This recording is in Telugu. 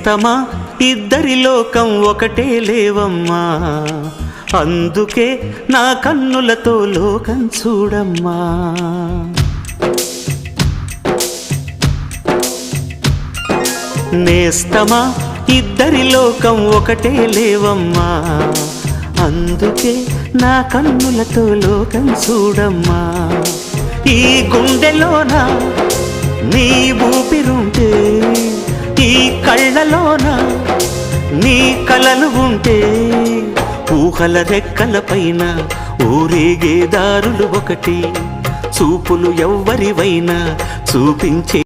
నేస్తమా ఇద్దరి లోకం ఒకటే లేవమ్మా, అందుకే నా కన్నులతో లోకం చూడమ్మా. నేస్తమా ఇద్దరి లోకం ఒకటే లేవమ్మా, అందుకే నా కన్నులతో లోకం చూడమ్మా. ఈ గుండెలోన నీ ఊపిరుంటే, ఈ కళ్ళలోన నీ కలలు ఉంటే, ఊహల రెక్కల పైన ఊరేగే దారులు ఒకటి, చూపులు ఎవ్వరివైనా చూపించే